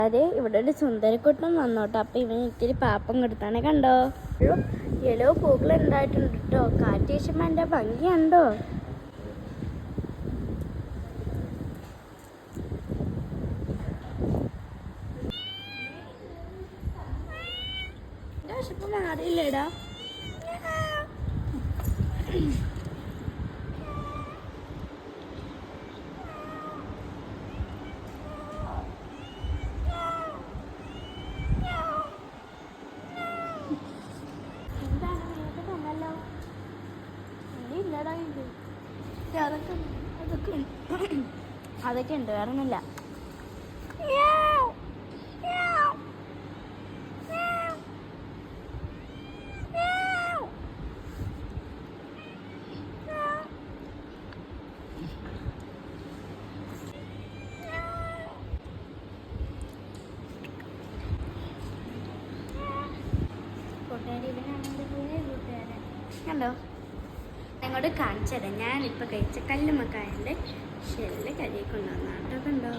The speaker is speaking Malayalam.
അതെ ഇവിടെ ഒരു സുന്ദരക്കുട്ടൻ വന്നോട്ടോ. അപ്പൊ ഇവന് ഇത്തിരി പാപ്പം കൊടുത്താണ്. കണ്ടോ യെല്ലോ പൂക്കൾ ഉണ്ടായിട്ടുണ്ട് കേട്ടോ. കാറ്റ് വീശുമ്പോ എൻ്റെ ഭംഗി കണ്ടോ. വിശപ്പ് മാറിയില്ലേടാ. അതൊക്കെ ഉണ്ട്, വേറെ ഒന്നുമില്ല. കണ്ടോ, അങ്ങോട്ട് കാണിച്ചു തരാം. ഞാനിപ്പോൾ കഴിച്ച കല്ലുമ്മക്കായൻ്റെ ഷെല്ല് കഴുകി കൊണ്ടുവന്നാട്ടോ. കണ്ടോ.